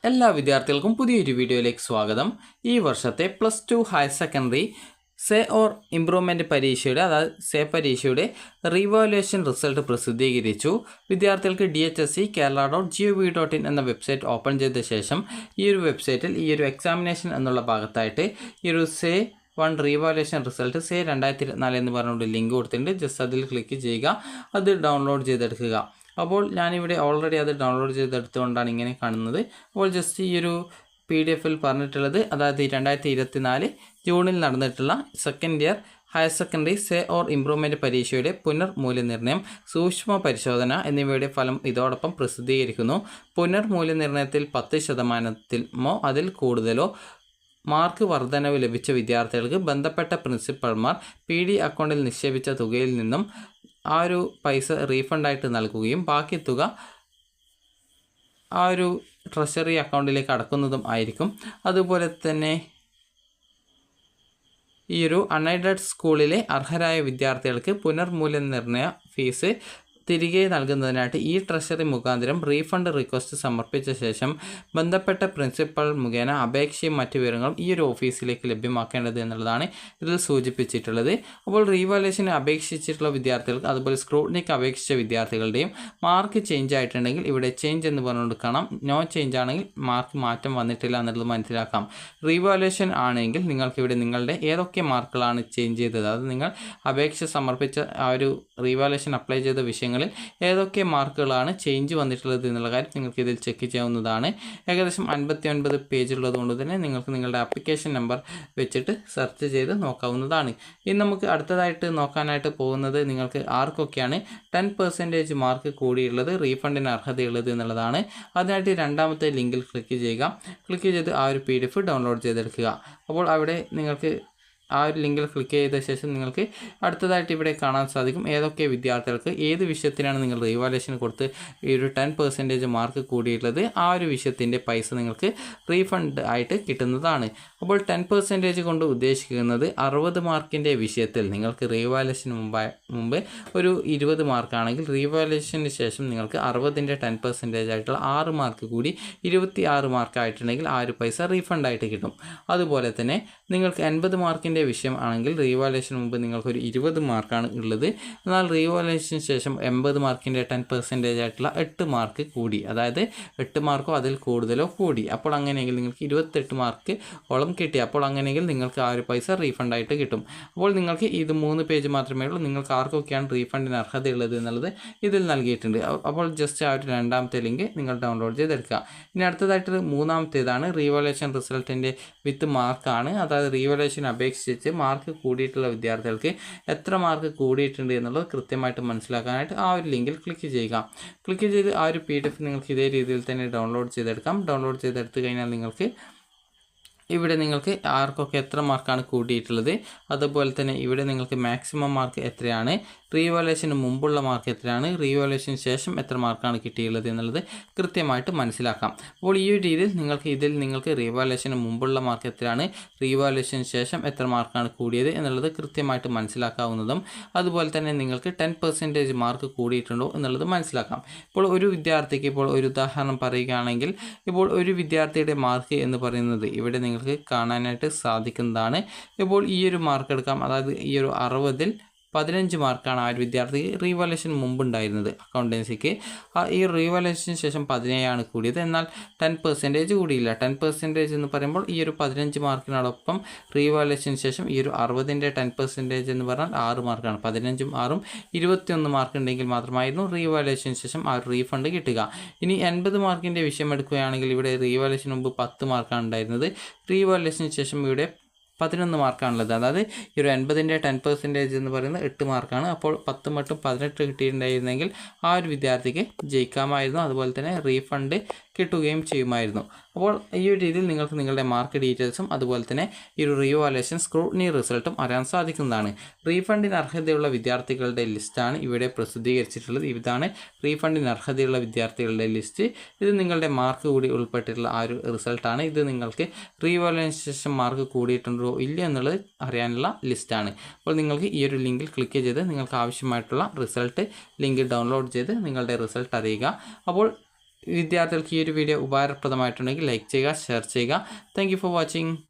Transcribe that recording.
എല്ലാ വിദ്യാർത്ഥികൾക്കും പുതിയൊരു വീഡിയോയിലേക്ക് സ്വാഗതം. ഈ വർഷത്തെ +2 higher secondary say or improvement പരീക്ഷയുടെ അതായത് സേ പരീക്ഷയുടെ റീവാലുവേഷൻ റിസൾട്ട് പ്രസിദ്ധീകരിച്ചു. വിദ്യാർത്ഥികൾക്ക് DHSC kerala.gov.in എന്ന വെബ്സൈറ്റ് ഓപ്പൺ ചെയ്ത ശേഷം ഈ ഒരു വെബ്സൈറ്റിൽ ഈ ഒരു എക്സാമിനേഷൻ എന്നുള്ള ഭാഗത്തായിട്ട് ഈ ഒരു സേ 1 റീവാലുവേഷൻ റിസൾട്ട് സേ 2024 എന്ന് പറഞ്ഞുകൊണ്ട് ലിങ്ക് കൊടുത്തിട്ടുണ്ട്. ജസ്റ്റ് അതിൽ ക്ലിക്ക് ചെയ്യുക, അത് ഡൗൺലോഡ് ചെയ്തെടുക്കുക. അപ്പോൾ ഞാനിവിടെ ഓൾറെഡി അത് ഡൗൺലോഡ് ചെയ്തെടുത്തുകൊണ്ടാണ് ഇങ്ങനെ കാണുന്നത്. അപ്പോൾ ജസ്റ്റ് ഈ ഒരു PDF പറഞ്ഞിട്ടുള്ളത് അതായത് 2024 ജൂണിൽ നടന്നിട്ടുള്ള second year higher secondary say or improvement പരീക്ഷയുടെ പുനർമൂല്യനിർണ്ണയം, സൂക്ഷ്മ പരിശോധന എന്നിവയുടെ ഫലം ഇതോടൊപ്പം പ്രസിദ്ധീകരിക്കുന്നു. പുനർമൂല്യനിർണ്ണയത്തിൽ 10% അതിൽ കൂടുതലോ മാർക്ക് വർധനവ് ലഭിച്ച വിദ്യാർത്ഥികൾക്ക് ബന്ധപ്പെട്ട പ്രിൻസിപ്പൽമാർ PD അക്കൗണ്ടിൽ നിക്ഷേപിച്ച തുകയിൽ നിന്നും ആ ഒരു പൈസ റീഫണ്ടായിട്ട് നൽകുകയും ബാക്കി തുക ആ ഒരു ട്രഷറി അക്കൗണ്ടിലേക്ക് അടക്കുന്നതും ആയിരിക്കും. അതുപോലെ തന്നെ ഈ ഒരു അൺഎയ്ഡഡ് സ്കൂളിലെ അർഹരായ വിദ്യാർത്ഥികൾക്ക് പുനർമൂല്യനിർണ്ണയ ഫീസ് തിരികെ നൽകുന്നതിനായിട്ട് ഈ ട്രഷറി മുഖാന്തരം റീഫണ്ട് റിക്വസ്റ്റ് സമർപ്പിച്ച ശേഷം ബന്ധപ്പെട്ട പ്രിൻസിപ്പൽ മുഖേന അപേക്ഷയും മറ്റു വിവരങ്ങളും ഈ ഒരു ഓഫീസിലേക്ക് ലഭ്യമാക്കേണ്ടത് എന്നുള്ളതാണ് ഇതിൽ സൂചിപ്പിച്ചിട്ടുള്ളത്. അപ്പോൾ റീവാലുവേഷന് അപേക്ഷിച്ചിട്ടുള്ള വിദ്യാർത്ഥികൾക്ക് അതുപോലെ സ്ക്രൂട്ടിനിക്ക് അപേക്ഷിച്ച വിദ്യാർത്ഥികളുടെയും മാർക്ക് ചേഞ്ച് ആയിട്ടുണ്ടെങ്കിൽ ഇവിടെ ചേഞ്ച് എന്ന് പറഞ്ഞുകൊണ്ട് കാണാം. നോ ചേഞ്ച് ആണെങ്കിൽ മാർക്ക് മാറ്റം വന്നിട്ടില്ല എന്നുള്ളത് മനസ്സിലാക്കാം. റീവാലുവേഷൻ ആണെങ്കിൽ നിങ്ങൾക്ക് ഇവിടെ നിങ്ങളുടെ ഏതൊക്കെ മാർക്കുകളാണ് ചേഞ്ച് ചെയ്തത്, അത് നിങ്ങൾ അപേക്ഷ സമർപ്പിച്ച ആ ഒരു റീവാലുവേഷൻ അപ്ലൈ ചെയ്ത വിഷയങ്ങൾ ഏതൊക്കെ മാർക്കുകളാണ് ചേഞ്ച് വന്നിട്ടുള്ളത് എന്നുള്ള കാര്യം നിങ്ങൾക്ക് ഇതിൽ ചെക്ക് ചെയ്യാവുന്നതാണ്. ഏകദേശം 59 പേജ് ഉള്ളത് കൊണ്ട് തന്നെ നിങ്ങൾക്ക് നിങ്ങളുടെ ആപ്ലിക്കേഷൻ നമ്പർ വെച്ചിട്ട് സെർച്ച് ചെയ്ത് നോക്കാവുന്നതാണ്. ഇനി നമുക്ക് അടുത്തതായിട്ട് നോക്കാനായിട്ട് പോകുന്നത് നിങ്ങൾക്ക് ആർക്കൊക്കെയാണ് 10% മാർക്ക് കൂടിയുള്ളത്, റീഫണ്ടിന് അർഹതയുള്ളത് എന്നുള്ളതാണ്. അതിനായിട്ട് രണ്ടാമത്തെ ലിങ്കിൽ ക്ലിക്ക് ചെയ്യുക. ക്ലിക്ക് ചെയ്ത് ആ ഒരു PDF ഡൗൺലോഡ് ചെയ്തെടുക്കുക. അപ്പോൾ അവിടെ നിങ്ങൾക്ക് ആ ഒരു ലിങ്കിൽ ക്ലിക്ക് ചെയ്ത ശേഷം നിങ്ങൾക്ക് അടുത്തതായിട്ട് ഇവിടെ കാണാൻ സാധിക്കും ഏതൊക്കെ വിദ്യാർത്ഥികൾക്ക് ഏത് വിഷയത്തിനാണ് നിങ്ങൾ റീവാലുവേഷൻ കൊടുത്ത് ഈ ഒരു 10% മാർക്ക് കൂടിയിട്ടുള്ളത്, ആ ഒരു വിഷയത്തിൻ്റെ പൈസ നിങ്ങൾക്ക് റീഫണ്ട് ആയിട്ട് കിട്ടുന്നതാണ്. അപ്പോൾ 10% കൊണ്ട് ഉദ്ദേശിക്കുന്നത് 60 മാർക്കിൻ്റെ വിഷയത്തിൽ നിങ്ങൾക്ക് റീവാലുവേഷന് മുമ്പ് ഒരു 20 മാർക്കാണെങ്കിൽ റീവാലുവേഷന് ശേഷം നിങ്ങൾക്ക് 60ൻ്റെ 10% ആയിട്ടുള്ള 6 മാർക്ക് കൂടി 26 മാർക്കായിട്ടുണ്ടെങ്കിൽ ആ ഒരു പൈസ റീഫണ്ടായിട്ട് കിട്ടും. അതുപോലെ തന്നെ നിങ്ങൾക്ക് 80 മാർക്കിൻ്റെ വിഷയം ആണെങ്കിൽ റീവാലുവേഷന് മുമ്പ് നിങ്ങൾക്കൊരു 20 മാർക്കാണ് ഉള്ളത്. എന്നാൽ റീവാലുവേഷന് ശേഷം 80 മാർക്കിൻ്റെ 10% ആയിട്ടുള്ള 8 മാർക്ക് കൂടി, അതായത് 8 മാർക്കോ അതിൽ കൂടുതലോ കൂടി. അപ്പോൾ അങ്ങനെയെങ്കിൽ നിങ്ങൾക്ക് 28 മാർക്ക് ഓളം കിട്ടി. അപ്പോൾ അങ്ങനെയെങ്കിൽ നിങ്ങൾക്ക് ആ ഒരു പൈസ റീഫണ്ടായിട്ട് കിട്ടും. അപ്പോൾ നിങ്ങൾക്ക് ഇത് 3 പേജ് മാത്രമേ ഉള്ളൂ. നിങ്ങൾക്ക് ആർക്കൊക്കെയാണ് റീഫണ്ടിന് അർഹതയുള്ളത് എന്നുള്ളത് ഇതിൽ നൽകിയിട്ടുണ്ട്. അപ്പോൾ ജസ്റ്റ് ആ ഒരു രണ്ടാമത്തെ ലിങ്ക് നിങ്ങൾ ഡൗൺലോഡ് ചെയ്തെടുക്കുക. ഇനി അടുത്തതായിട്ട് മൂന്നാമത്തേതാണ് റീവാലുവേഷൻ റിസൾട്ടിൻ്റെ വിത്ത് മാർക്കാണ്. അതായത് റീവാലുവേഷൻ അപേക്ഷിച്ച് മാർക്ക് കൂടിയിട്ടുള്ള വിദ്യാർത്ഥികൾക്ക് എത്ര മാർക്ക് കൂടിയിട്ടുണ്ട് എന്നുള്ളത് കൃത്യമായിട്ട് മനസ്സിലാക്കാനായിട്ട് ആ ഒരു ലിങ്കിൽ ക്ലിക്ക് ചെയ്യുക. ക്ലിക്ക് ചെയ്ത് ആ ഒരു PDF നിങ്ങൾക്ക് ഇതേ രീതിയിൽ തന്നെ ഡൗൺലോഡ് ചെയ്തെടുക്കാം. ഡൗൺലോഡ് ചെയ്തെടുത്ത് കഴിഞ്ഞാൽ ഇവിടെ നിങ്ങൾക്ക് ആർക്കൊക്കെ എത്ര മാർക്കാണ് കൂടിയിട്ടുള്ളത്, അതുപോലെ തന്നെ ഇവിടെ നിങ്ങൾക്ക് മാക്സിമം മാർക്ക് എത്രയാണ്, റീവാലുവേഷന് മുമ്പുള്ള മാർക്ക് എത്രയാണ്, റീവാലുവേഷന് ശേഷം എത്ര മാർക്കാണ് കിട്ടിയുള്ളത് എന്നുള്ളത് കൃത്യമായിട്ട് മനസ്സിലാക്കാം. അപ്പോൾ ഈ ഒരു രീതിയിൽ നിങ്ങൾക്ക് റീവാലുവേഷന് മുമ്പുള്ള മാർക്ക് എത്രയാണ്, റീവാലുവേഷന് ശേഷം എത്ര മാർക്കാണ് കൂടിയത് എന്നുള്ളത് കൃത്യമായിട്ട് മനസ്സിലാക്കാവുന്നതും അതുപോലെ തന്നെ നിങ്ങൾക്ക് 10% മാർക്ക് കൂടിയിട്ടുണ്ടോ എന്നുള്ളത് മനസ്സിലാക്കാം. ഇപ്പോൾ ഒരു വിദ്യാർത്ഥിക്ക് ഇപ്പോൾ ഒരു ഉദാഹരണം പറയുകയാണെങ്കിൽ ഇപ്പോൾ ഒരു വിദ്യാർത്ഥിയുടെ മാർക്ക് എന്ന് പറയുന്നത് ഇവിടെ നിങ്ങൾക്ക് കാണാനായിട്ട് സാധിക്കുന്നതാണ്. ഇപ്പോൾ ഈ ഒരു മാർക്ക് എടുക്കാം, അതായത് ഈ ഒരു 60ൽ 15 മാർക്കാണ് ആ ഒരു വിദ്യാർത്ഥിക്ക് റീവാലുവേഷൻ മുമ്പുണ്ടായിരുന്നത് അക്കൗണ്ടൻസിക്ക്. ഈ റീവാലുവേഷന് ശേഷം 17 കൂടിയത്. എന്നാൽ 10% കൂടിയില്ല. 10% എന്ന് പറയുമ്പോൾ ഈ ഒരു 15 മാർക്കിനോടൊപ്പം റീവാലുവേഷന് ശേഷം ഈ ഒരു 60ൻ്റെ 10% എന്ന് പറഞ്ഞാൽ 6 മാർക്കാണ്. 15ഉം 6ഉം 21 മാർക്ക് ഉണ്ടെങ്കിൽ മാത്രമായിരുന്നു റീവാലുവേഷന് ശേഷം ആ ഒരു റീഫണ്ട് കിട്ടുക. ഇനി 80 മാർക്കിൻ്റെ വിഷയം എടുക്കുകയാണെങ്കിൽ ഇവിടെ റീവാലുവേഷന് മുമ്പ് 10 മാർക്കാണ് ഉണ്ടായിരുന്നത്. റീവാലുവേഷന് ശേഷം ഇവിടെ 11 മാർക്കാണുള്ളത്. അതായത് ഈ ഒരു 80ൻ്റെ 10% എന്ന് പറയുന്നത് 8 മാർക്കാണ്. അപ്പോൾ 10 മട്ടും 18 കിട്ടിയിട്ടുണ്ടായിരുന്നെങ്കിൽ ആ ഒരു വിദ്യാർത്ഥിക്ക് ജയിക്കാമായിരുന്നു. അതുപോലെ തന്നെ റീഫണ്ട് കിട്ടുകയും ചെയ്യുമായിരുന്നു. അപ്പോൾ ഈ ഒരു രീതിയിൽ നിങ്ങൾക്ക് നിങ്ങളുടെ മാർക്ക് ഡീറ്റെയിൽസും അതുപോലെ തന്നെ ഈ ഒരു റീവാലുവേഷൻ സ്ക്രൂട്ടിനി റിസൾട്ടും അറിയാൻ സാധിക്കുന്നതാണ്. റീഫണ്ടിന് അർഹതയുള്ള വിദ്യാർത്ഥികളുടെ ലിസ്റ്റാണ് ഇവിടെ പ്രസിദ്ധീകരിച്ചിട്ടുള്ളത്. ഇതാണ് റീഫണ്ടിന് അർഹതയുള്ള വിദ്യാർത്ഥികളുടെ ലിസ്റ്റ്. ഇത് നിങ്ങളുടെ മാർക്ക് കൂടി ഉൾപ്പെട്ടിട്ടുള്ള ആ ഒരു റിസൾട്ടാണ്. ഇത് നിങ്ങൾക്ക് റീവാലുവേഷന് ശേഷം മാർക്ക് കൂടിയിട്ടുണ്ടോ ഇല്ല എന്നുള്ളത് അറിയാനുള്ള ലിസ്റ്റാണ്. അപ്പോൾ നിങ്ങൾക്ക് ഈ ഒരു ലിങ്കിൽ ക്ലിക്ക് ചെയ്ത് നിങ്ങൾക്ക് ആവശ്യമായിട്ടുള്ള റിസൾട്ട് ലിങ്ക് ഡൗൺലോഡ് ചെയ്ത് നിങ്ങളുടെ റിസൾട്ട് അറിയുക. അപ്പോൾ വിദ്യാർത്ഥികൾക്ക് ഈ ഒരു വീഡിയോ ഉപകാരപ്രദമായിട്ടുണ്ടെങ്കിൽ ലൈക്ക് ചെയ്യുക, ഷെയർ ചെയ്യുക. Thank for watching.